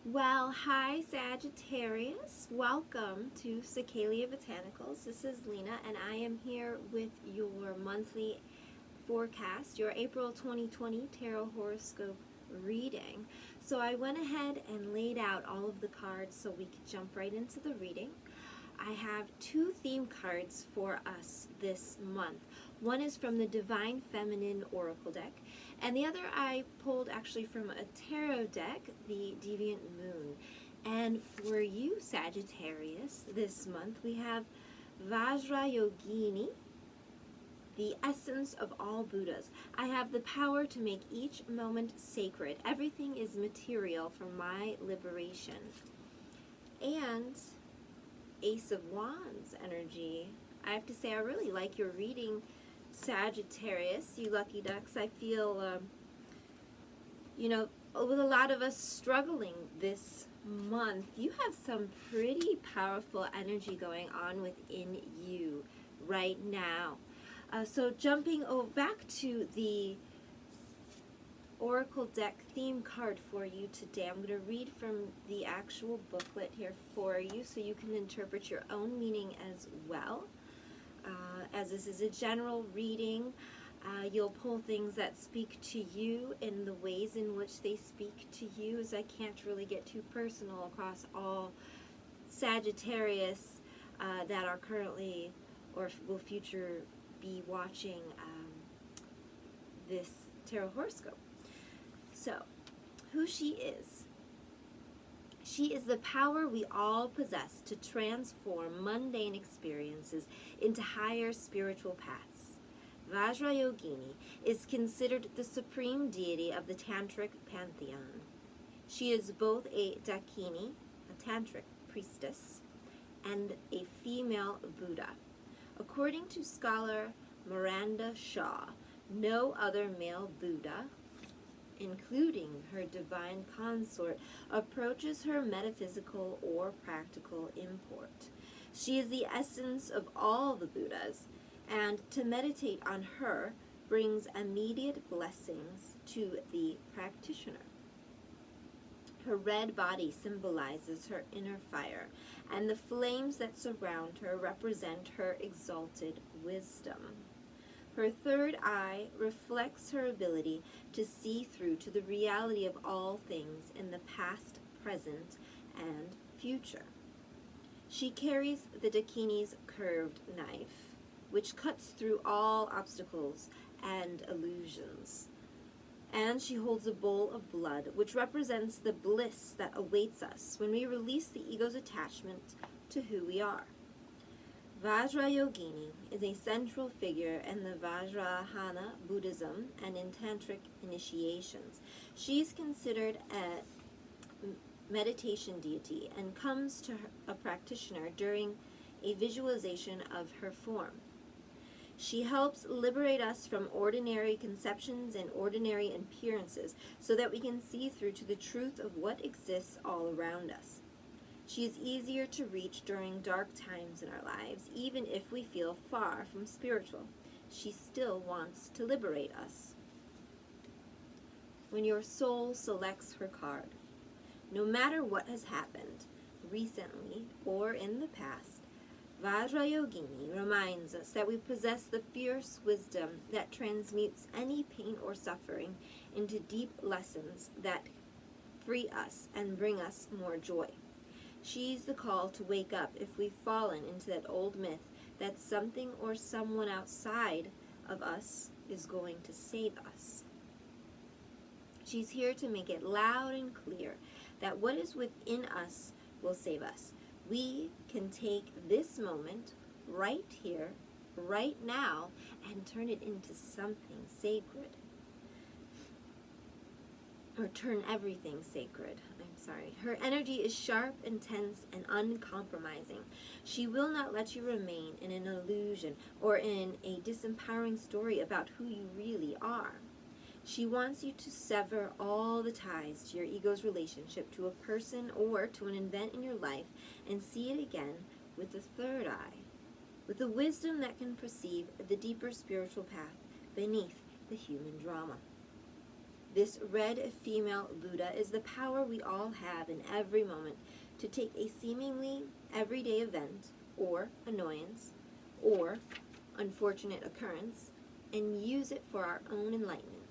Well, hi Sagittarius. Welcome to Cicalia Botanicals. This is Lena, and I am here with your monthly forecast, your April 2020 Tarot Horoscope reading. So I went ahead and laid out all of the cards so we could jump right into the reading. I have two theme cards for us this month. One is from the Divine Feminine Oracle deck, and the other I pulled actually from a tarot deck, the Deviant Moon. And for you, Sagittarius, this month we have Vajrayogini, the essence of all Buddhas. I have the power to make each moment sacred. Everything is material for my liberation. And Ace of Wands energy. I have to say I really like your reading, Sagittarius, you lucky ducks. I feel, with a lot of us struggling this month, you have some pretty powerful energy going on within you right now. So jumping back to the Oracle deck theme card for you today. I'm going to read from the actual booklet here for you so you can interpret your own meaning as well. As this is a general reading, you'll pull things that speak to you in the ways in which they speak to you, as I can't really get too personal across all Sagittarius that are currently or will future be watching this tarot horoscope. So, who she is. She is the power we all possess to transform mundane experiences into higher spiritual paths. Vajrayogini is considered the supreme deity of the Tantric pantheon. She is both a Dakini, a Tantric priestess, and a female Buddha. According to scholar Miranda Shaw, no other male Buddha, including her divine consort, approaches her metaphysical or practical import. She is the essence of all the Buddhas, and to meditate on her brings immediate blessings to the practitioner. Her red body symbolizes her inner fire, and the flames that surround her represent her exalted wisdom. Her third eye reflects her ability to see through to the reality of all things in the past, present, and future. She carries the Dakini's curved knife, which cuts through all obstacles and illusions. And she holds a bowl of blood, which represents the bliss that awaits us when we release the ego's attachment to who we are. Vajrayogini is a central figure in the Vajrayana Buddhism and in Tantric initiations. She's considered a meditation deity and comes to a practitioner during a visualization of her form. She helps liberate us from ordinary conceptions and ordinary appearances so that we can see through to the truth of what exists all around us. She is easier to reach during dark times in our lives, even if we feel far from spiritual. She still wants to liberate us. When your soul selects her card, no matter what has happened, recently or in the past, Vajrayogini reminds us that we possess the fierce wisdom that transmutes any pain or suffering into deep lessons that free us and bring us more joy. She's the call to wake up if we've fallen into that old myth that something or someone outside of us is going to save us. She's here to make it loud and clear that what is within us will save us. We can take this moment right here, right now, and turn it into something sacred. Or turn everything sacred. Her energy is sharp, intense, and uncompromising. She will not let you remain in an illusion or in a disempowering story about who you really are. She wants you to sever all the ties to your ego's relationship to a person or to an event in your life and see it again with the third eye, with the wisdom that can perceive the deeper spiritual path beneath the human drama. This red female Buddha is the power we all have in every moment to take a seemingly everyday event or annoyance or unfortunate occurrence and use it for our own enlightenment.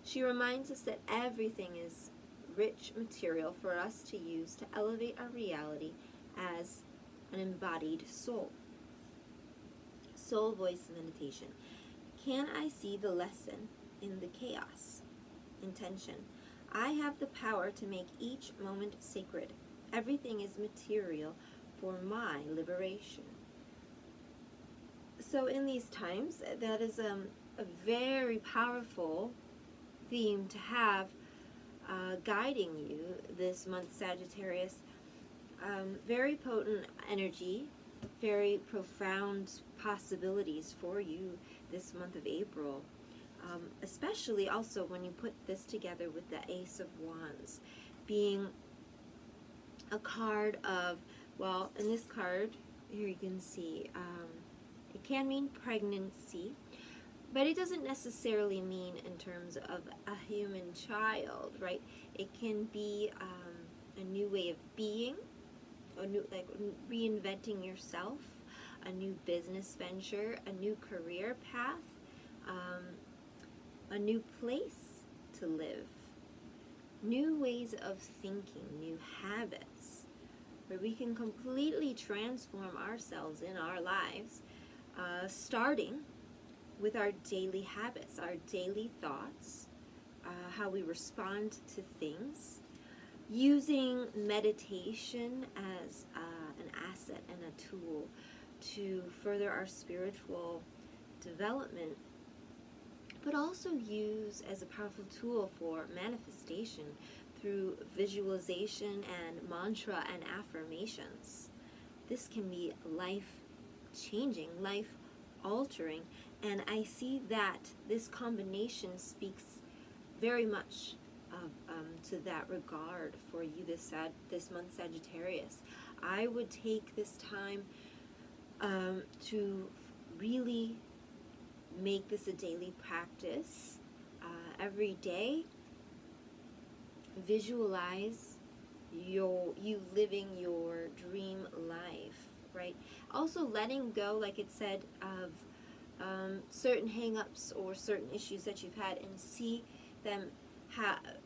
She reminds us that everything is rich material for us to use to elevate our reality as an embodied soul. Soul voice meditation. Can I see the lesson in the chaos? Intention. I have the power to make each moment sacred. Everything is material for my liberation. So in these times, that is a very powerful theme to have guiding you this month, Sagittarius. Very potent energy, very profound possibilities for you this month of April. Especially also when you put this together with the Ace of Wands being a card of, well, in this card, here you can see, it can mean pregnancy, but it doesn't necessarily mean in terms of a human child, right? It can be a new way of being, a new, like reinventing yourself, a new business venture, a new career path, a new place to live, new ways of thinking, new habits, where we can completely transform ourselves in our lives, starting with our daily habits, our daily thoughts, how we respond to things, using meditation as an asset and a tool to further our spiritual development, but also use as a powerful tool for manifestation through visualization and mantra and affirmations. This can be life-changing, life-altering, and I see that this combination speaks very much to that regard for you this month, Sagittarius. I would take this time to really make this a daily practice. Every day, visualize you living your dream life, right? Also letting go, like it said, of certain hang-ups or certain issues that you've had, and see them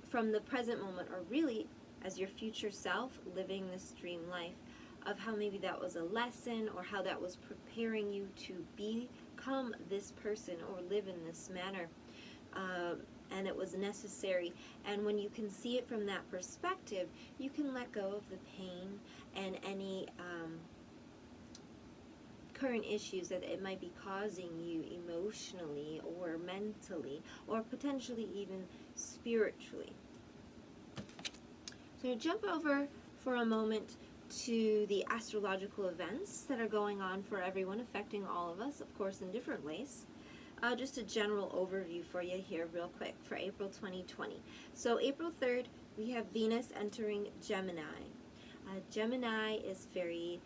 from the present moment, or really as your future self living this dream life, of how maybe that was a lesson, or how that was preparing you to become this person or live in this manner, and it was necessary. And when you can see it from that perspective, you can let go of the pain and any current issues that it might be causing you emotionally or mentally, or potentially even spiritually. So jump over for a moment to the astrological events that are going on for everyone, affecting all of us, of course, in different ways. Just a general overview for you here real quick for April 2020. So April 3rd, we have Venus entering Gemini. Gemini is very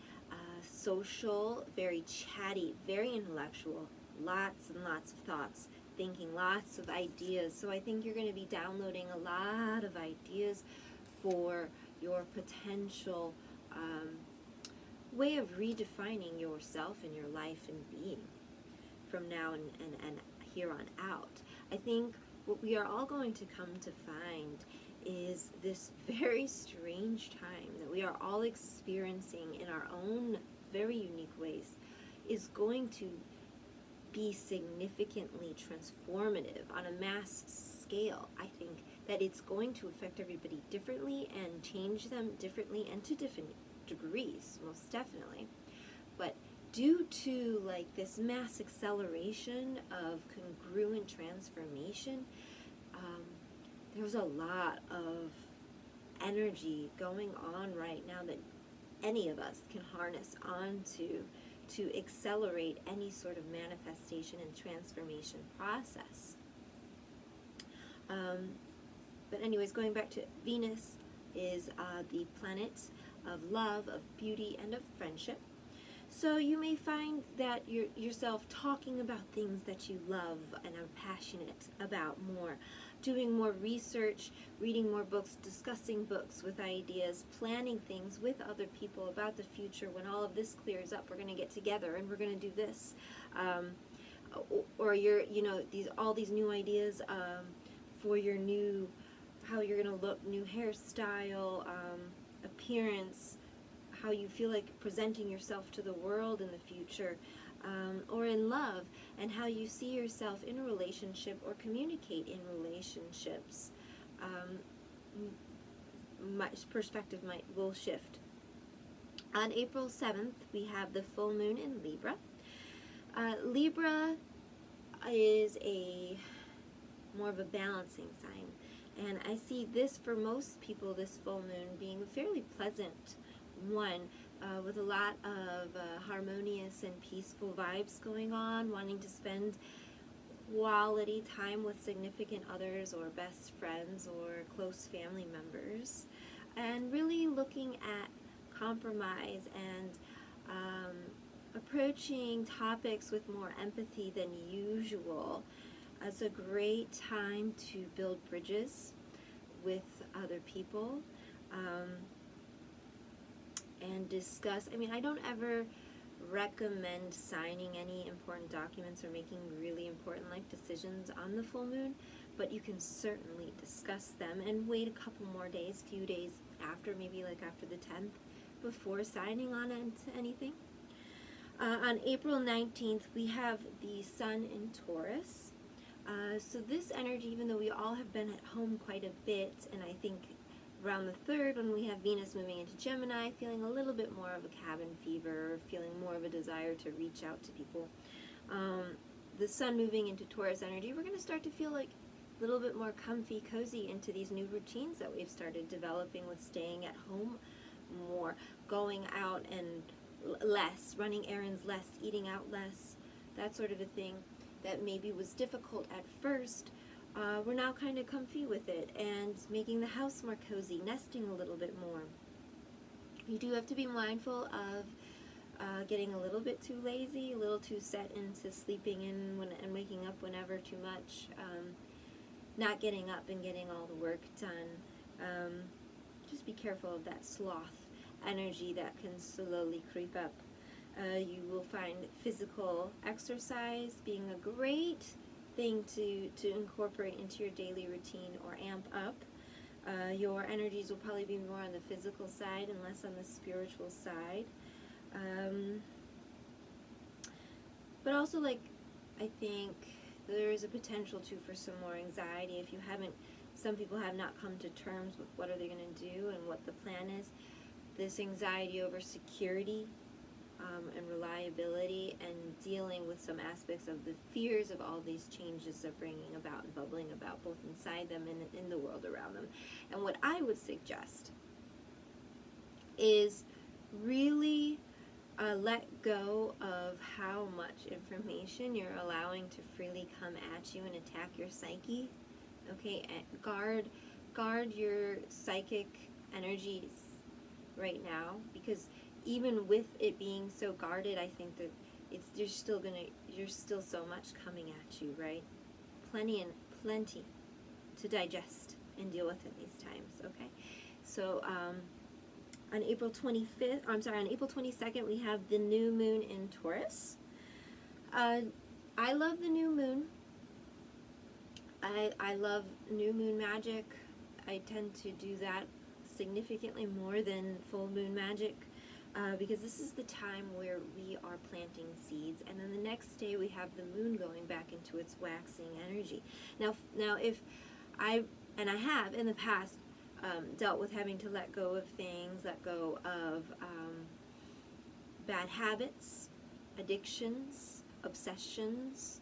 social, very chatty, very intellectual, lots and lots of thoughts, thinking, lots of ideas. So I think you're going to be downloading a lot of ideas for your potential way of redefining yourself and your life and being from now and here on out. I think what we are all going to come to find is this very strange time that we are all experiencing in our own very unique ways is going to be significantly transformative on a mass scale. I think that it's going to affect everybody differently and change them differently and to different degrees, most definitely. But due to like this mass acceleration of congruent transformation, there's a lot of energy going on right now that any of us can harness onto to accelerate any sort of manifestation and transformation process. But anyways, going back to Venus is the planet of love, of beauty, and of friendship. So you may find that yourself talking about things that you love and are passionate about more, doing more research, reading more books, discussing books with ideas, planning things with other people about the future. When all of this clears up, we're going to get together and we're going to do this. Or you're, all these new ideas for your new, how you're going to look, new hairstyle, appearance, how you feel like presenting yourself to the world in the future, or in love, and how you see yourself in a relationship or communicate in relationships. My perspective will shift. On April 7th, we have the full moon in Libra. Libra is more of a balancing sign, and I see this for most people, this full moon, being a fairly pleasant one, with a lot of harmonious and peaceful vibes going on, wanting to spend quality time with significant others or best friends or close family members, and really looking at compromise and approaching topics with more empathy than usual. It's a great time to build bridges with other people, and discuss. I don't ever recommend signing any important documents or making really important life decisions on the full moon, but you can certainly discuss them and wait a couple more days, few days after, maybe like after the 10th, before signing on into anything. On April 19th, we have the Sun in Taurus. So this energy, even though we all have been at home quite a bit, and I think around the 3rd, when we have Venus moving into Gemini, feeling a little bit more of a cabin fever, feeling more of a desire to reach out to people. The Sun moving into Taurus energy, we're going to start to feel like a little bit more comfy, cozy into these new routines that we've started developing with staying at home more, going out and less, running errands less, eating out less, that sort of a thing that maybe was difficult at first. We're now kind of comfy with it and making the house more cozy, nesting a little bit more. You do have to be mindful of getting a little bit too lazy, a little too set into sleeping in and waking up whenever too much, not getting up and getting all the work done. Just be careful of that sloth energy that can slowly creep up. You will find physical exercise being a great thing to incorporate into your daily routine or amp up. Your energies will probably be more on the physical side and less on the spiritual side. But also, I think there is a potential too for some more anxiety if you haven't. Some people have not come to terms with what are they going to do and what the plan is. This anxiety over security and reliability, and dealing with some aspects of the fears of all these changes they're bringing about and bubbling about both inside them and in the world around them. And what I would suggest is really let go of how much information you're allowing to freely come at you and attack your psyche. Okay, and guard your psychic energies right now, because even with it being so guarded, I think that there's still so much coming at you, right? Plenty to digest and deal with in these times. Okay, so on April 22nd, we have the new moon in Taurus. I love the new moon. I love new moon magic. I tend to do that significantly more than full moon magic, because this is the time where we are planting seeds, and then the next day we have the moon going back into its waxing energy. Now if I have in the past dealt with having to let go of things, let go of bad habits, addictions, obsessions,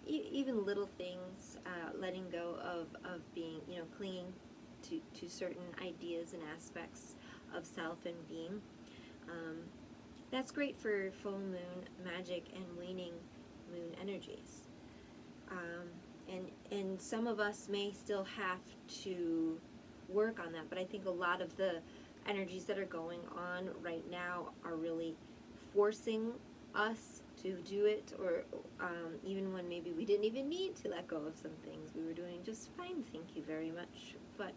even little things, letting go of being, clinging to certain ideas and aspects of self and being. That's great for full moon magic and waning moon energies. And some of us may still have to work on that, but I think a lot of the energies that are going on right now are really forcing us to do it, or even when maybe we didn't even need to let go of some things. We were doing just fine, thank you very much. But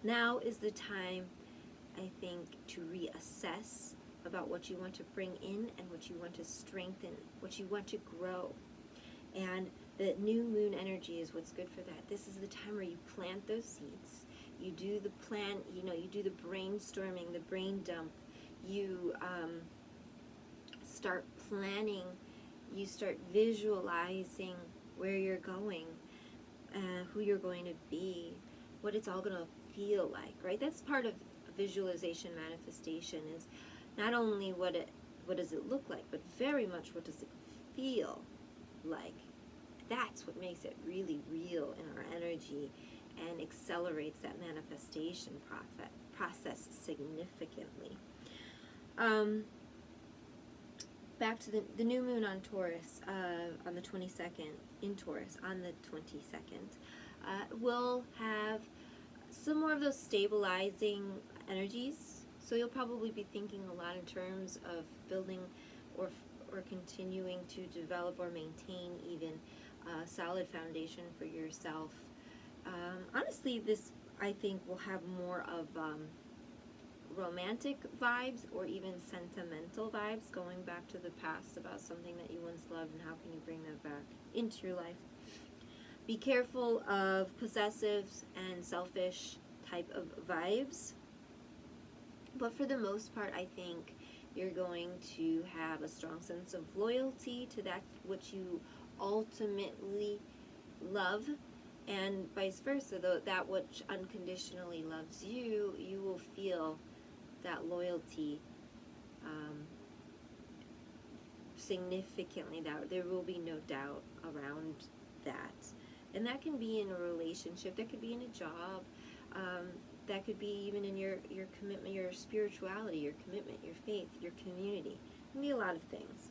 now is the time, I think, to reassess about what you want to bring in and what you want to strengthen, what you want to grow. And the new moon energy is what's good for that. This is the time where you plant those seeds. You do the plan, you do the brainstorming, the brain dump. You start planning. You start visualizing where you're going, who you're going to be, what it's all going to feel like, right? That's part of visualization manifestation, is not only what does it look like, but very much what does it feel like. That's what makes it really real in our energy and accelerates that manifestation process significantly. Back to the new moon on Taurus, on the 22nd, in Taurus, on the 22nd, we'll have some more of those stabilizing energies. So you'll probably be thinking a lot in terms of building or continuing to develop or maintain even a solid foundation for yourself. Honestly, this, I think, will have more of romantic vibes or even sentimental vibes, going back to the past about something that you once loved and how can you bring that back into your life. Be careful of possessive and selfish type of vibes, but for the most part, I think you're going to have a strong sense of loyalty to that which you ultimately love, and vice versa. Though that which unconditionally loves you, you will feel that loyalty significantly. That there will be no doubt around that, and that can be in a relationship, that could be in a job, that could be even in your commitment, your spirituality, your commitment, your faith, your community. It can be a lot of things.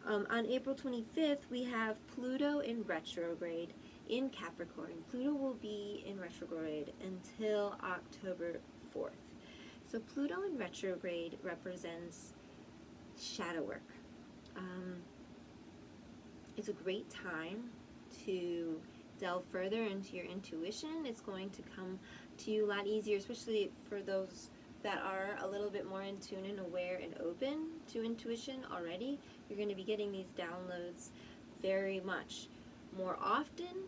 On April 25th, we have Pluto in retrograde in Capricorn. Pluto will be in retrograde until October 4th. So Pluto in retrograde represents shadow work. It's a great time to delve further into your intuition. It's going to come to you a lot easier, especially for those that are a little bit more in tune and aware and open to intuition already. You're going to be getting these downloads very much more often,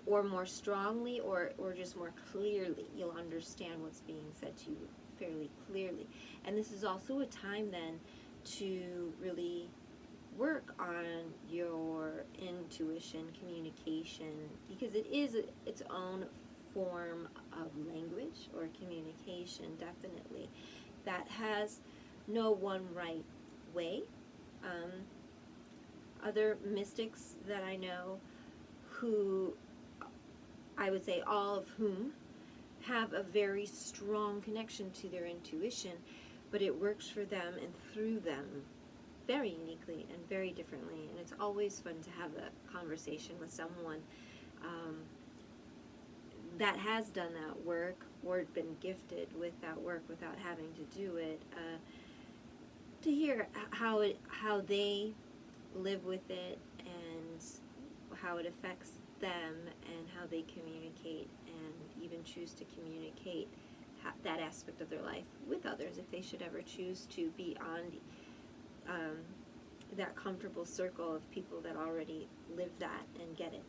or more strongly, or just more clearly. You'll understand what's being said to you fairly clearly. And this is also a time then to really work on your intuition, communication, because it is its own form of language or communication, definitely, that has no one right way. Other mystics that I know, who I would say all of whom have a very strong connection to their intuition, but it works for them and through them very uniquely and very differently. And it's always fun to have a conversation with someone that has done that work or been gifted with that work without having to do it, to hear how they live with it and how it affects them and how they communicate and even choose to communicate that aspect of their life with others, if they should ever choose to beyond that comfortable circle of people that already live that and get it.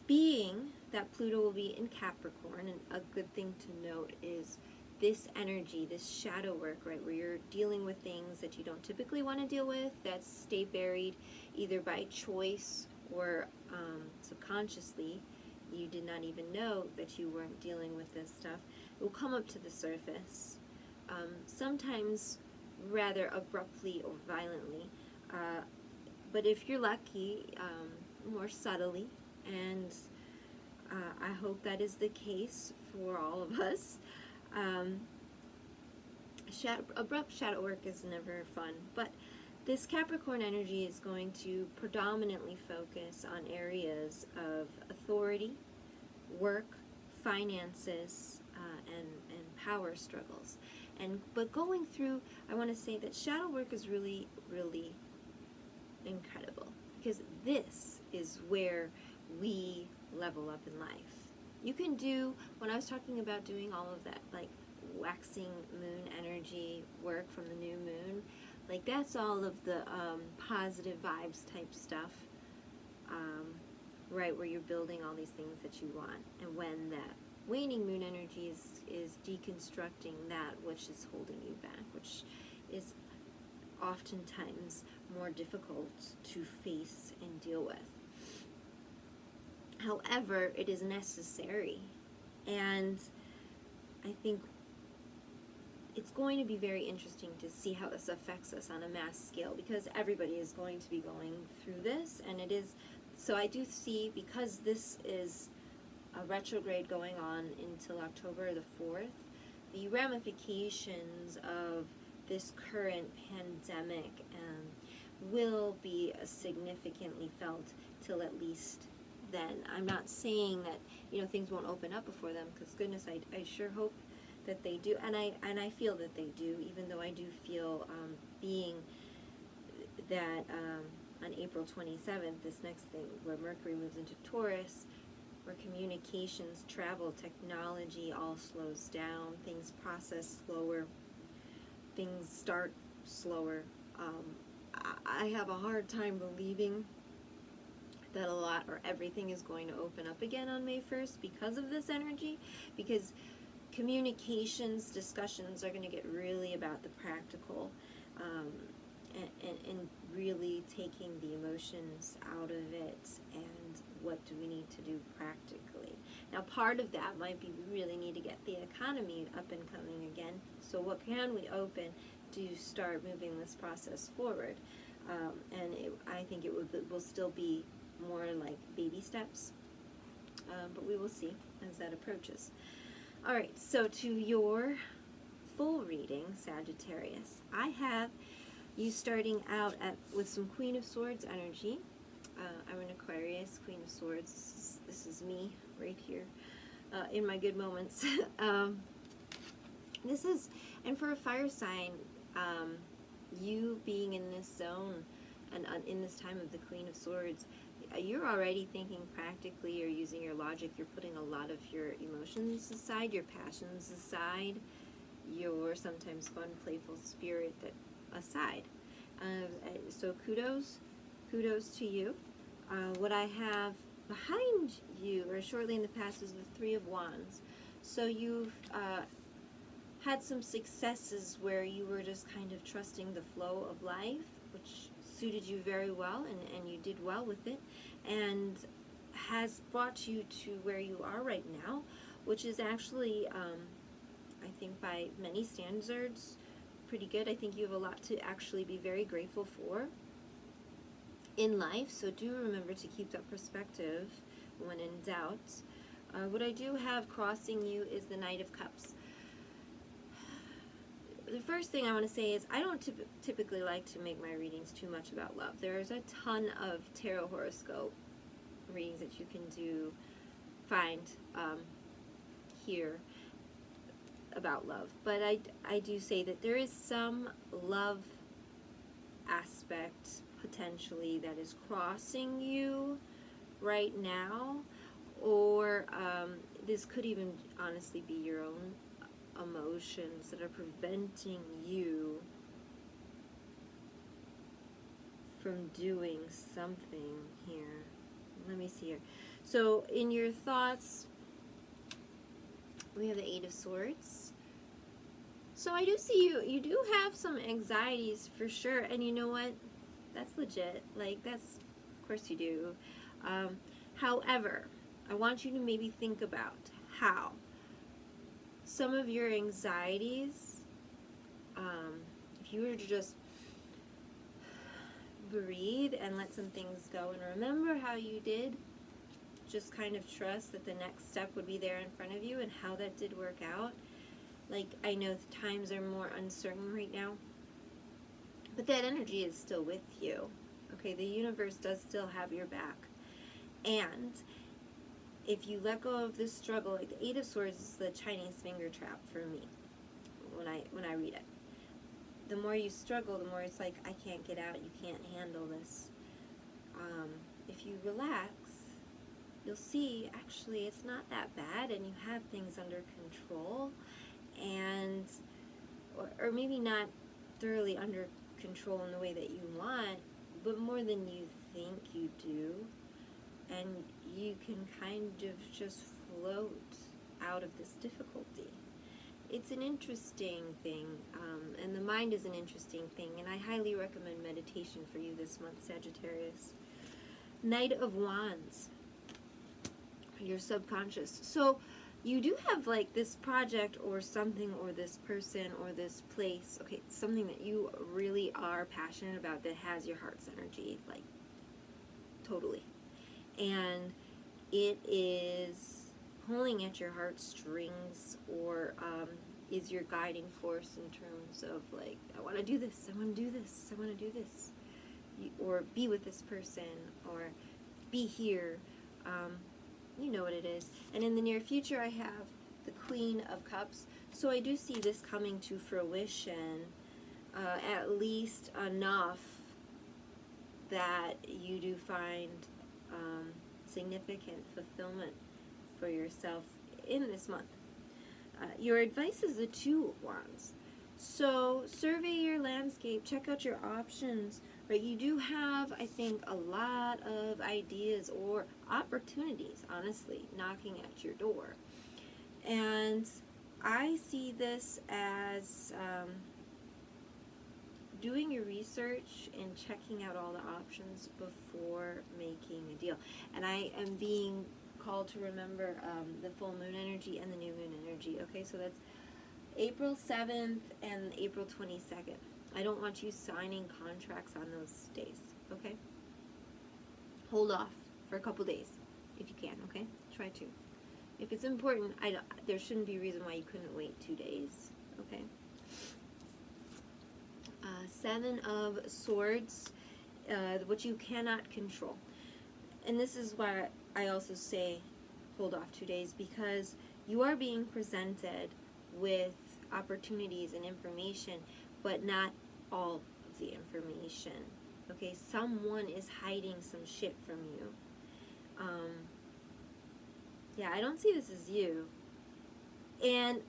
Being that Pluto will be in Capricorn, and a good thing to note is this energy, this shadow work, right, where you're dealing with things that you don't typically want to deal with, that stay buried either by choice or subconsciously. You did not even know that you weren't dealing with this stuff. It will come up to the surface, sometimes rather abruptly or violently, but if you're lucky, more subtly, and I hope that is the case for all of us. Abrupt shadow work is never fun, but this Capricorn energy is going to predominantly focus on areas of authority, work, finances, and power struggles. But going through, I want to say that shadow work is really, really incredible, because this is where we level up in life. You can do, when I was talking about doing all of that, like waxing moon energy work from the new moon, like that's all of the positive vibes type stuff, right, where you're building all these things that you want. And when that waning moon energy is deconstructing that which is holding you back, which is oftentimes more difficult to face and deal with. However, it is necessary, and I think it's going to be very interesting to see how this affects us on a mass scale, because everybody is going to be going through this, and it is, so I do see, because this is a retrograde going on until October the 4th, the ramifications of this current pandemic will be significantly felt till at least then. I'm not saying that, you know, things won't open up before then, because goodness, I sure hope that they do, and I feel that they do, even though I do feel being that on April 27th, this next thing where Mercury moves into Taurus, where communications, travel, technology all slows down, things process slower, things start slower. I have a hard time believing that a lot or everything is going to open up again on May 1st because of this energy, because communications, discussions are going to get really about the practical, and really taking the emotions out of it, and what do we need to do practically. Now, part of that might be we really need to get the economy up and coming again. So what can we open to start moving this process forward? And I think it will still be more like baby steps, but we will see as that approaches. All right, so to your full reading, Sagittarius, I have you starting out with some Queen of Swords energy. I'm an Aquarius, Queen of Swords. This is me right here in my good moments. This is, and for a fire sign, you being in this zone and in this time of the Queen of Swords, you're already thinking practically, you're using your logic, you're putting a lot of your emotions aside, your passions aside, your sometimes fun, playful spirit aside. So kudos to you. What I have behind you, or shortly in the past, is the Three of Wands. So you've had some successes where you were just kind of trusting the flow of life, which suited you very well, and you did well with it, and has brought you to where you are right now, which is actually, I think by many standards, pretty good. I think you have a lot to actually be very grateful for in life, so do remember to keep that perspective when in doubt. What I do have crossing you is the Knight of Cups. The first thing I want to say is I don't typically like to make my readings too much about love. There's a ton of tarot horoscope readings that you can find here about love. But I do say that there is some love aspect potentially that is crossing you right now, or this could even honestly be your own emotions that are preventing you from doing something here. Let me see here. So in your thoughts, we have the Eight of Swords. So I do see you do have some anxieties for sure, and you know what? That's legit. Like, that's, of course you do. However, I want you to maybe think about how some of your anxieties, if you were to just breathe and let some things go and remember how you did, just kind of trust that the next step would be there in front of you and how that did work out. Like, I know the times are more uncertain right now, but that energy is still with you. Okay, the universe does still have your back. And if you let go of this struggle, like the Eight of Swords is the Chinese finger trap for me. when I read it. The more you struggle, the more it's like, I can't get out, you can't handle this. If you relax, you'll see actually it's not that bad, and you have things under control, and or maybe not thoroughly under control in the way that you want, but more than you think you do, and you can kind of just float out of this difficulty. It's an interesting thing, and the mind is an interesting thing, and I highly recommend meditation for you this month, Sagittarius. Knight of Wands, your subconscious. So you do have like this project or something, or this person or this place, okay, something that you really are passionate about that has your heart's energy, like totally. And it is pulling at your heartstrings, or is your guiding force in terms of like, I want to do this, I want to do this, I want to do this, or be with this person, or be here. You know what it is. And in the near future, I have the Queen of Cups. So I do see this coming to fruition, at least enough that you do find significant fulfillment for yourself in this month. Your advice is the Two of Wands. So survey your landscape, check out your options, right? You do have, I think, a lot of ideas or opportunities, honestly, knocking at your door. And I see this as doing your research and checking out all the options before making a deal. And I am being called to remember the full moon energy and the new moon energy. Okay, so that's April 7th and April 22nd. I don't want you signing contracts on those days, okay? Hold off for a couple days if you can, okay? Try to. If it's important, there shouldn't be a reason why you couldn't wait 2 days, okay? Seven of Swords, which you cannot control. And this is why I also say hold off 2 days, because you are being presented with opportunities and information, but not all of the information. Okay, someone is hiding some shit from you. Yeah, I don't see this as you. And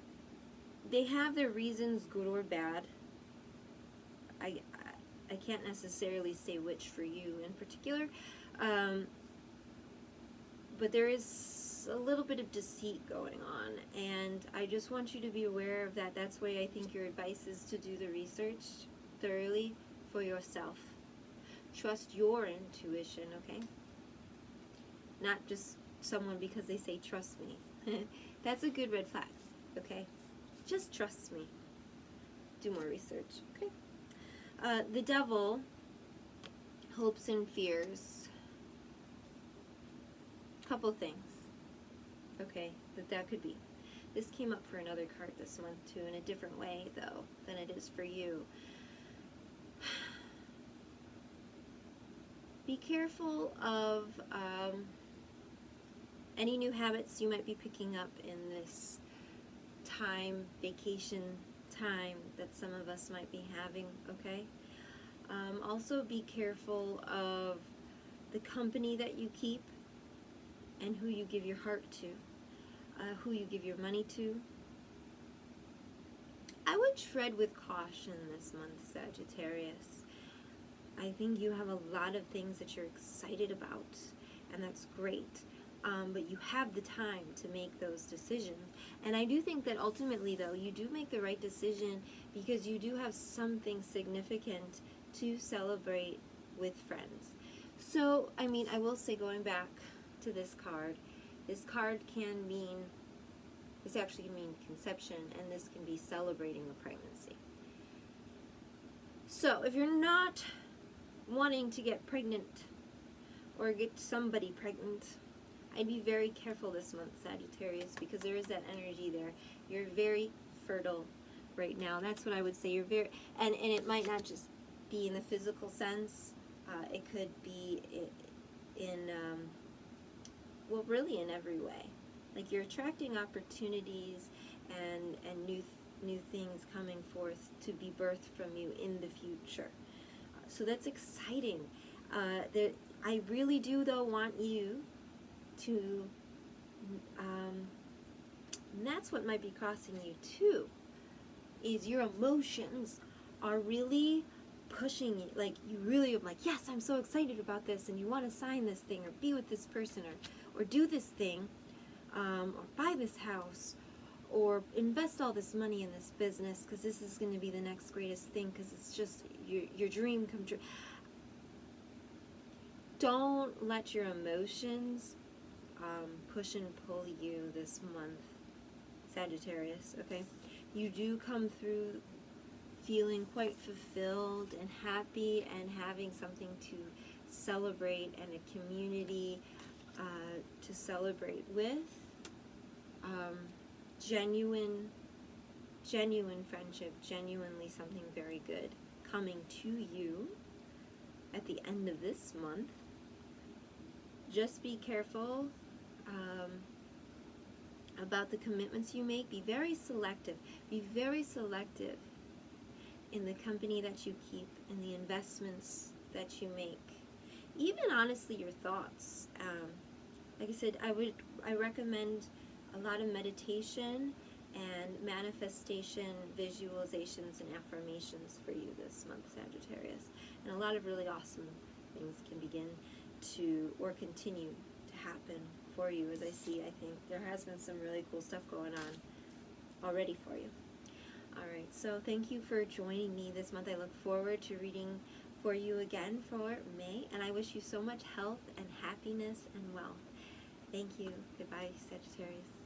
they have their reasons, good or bad. I can't necessarily say which for you in particular, but there is a little bit of deceit going on, and I just want you to be aware of that. That's why I think your advice is to do the research thoroughly for yourself. Trust your intuition, okay? Not just someone because they say trust me. That's a good red flag, okay? Just trust me. Do more research, okay? The Devil, hopes and fears. Couple things, okay, that could be. This came up for another card this month too, in a different way though than it is for you. Be careful of any new habits you might be picking up in this time, vacation time that some of us might be having, okay? Also be careful of the company that you keep and who you give your heart to, who you give your money to. I would tread with caution this month, Sagittarius. I think you have a lot of things that you're excited about, and that's great. But you have the time to make those decisions. And I do think that ultimately, though, you do make the right decision because you do have something significant to celebrate with friends. So, I mean, I will say, going back to this card can mean, this actually can mean conception, and this can be celebrating a pregnancy. So, if you're not wanting to get pregnant or get somebody pregnant, I'd be very careful this month, Sagittarius, because there is that energy there. You're very fertile right now. That's what I would say. You're very, and it might not just be in the physical sense. It could be in, well, really in every way. Like, you're attracting opportunities and new new things coming forth to be birthed from you in the future. So that's exciting. I really do, though, want you to, and that's what might be crossing you too, is your emotions are really pushing you. Like, you really are like, yes, I'm so excited about this, and you want to sign this thing, or be with this person, or do this thing, or buy this house, or invest all this money in this business, because this is going to be the next greatest thing, because it's just your dream come true. Don't let your emotions push and pull you this month, Sagittarius, okay? You do come through feeling quite fulfilled and happy and having something to celebrate and a community to celebrate with. Genuine friendship, genuinely something very good coming to you at the end of this month. Just be careful about the commitments you make. Be very selective. Be very selective in the company that you keep, in the investments that you make. Even honestly, your thoughts. Like I said, I recommend a lot of meditation and manifestation, visualizations, and affirmations for you this month, Sagittarius. And a lot of really awesome things can begin to, or continue to happen for you. As I see, I think there has been some really cool stuff going on already for you. Alright, so thank you for joining me this month. I look forward to reading for you again for May, and I wish you so much health and happiness and wealth. Thank you. Goodbye, Sagittarius.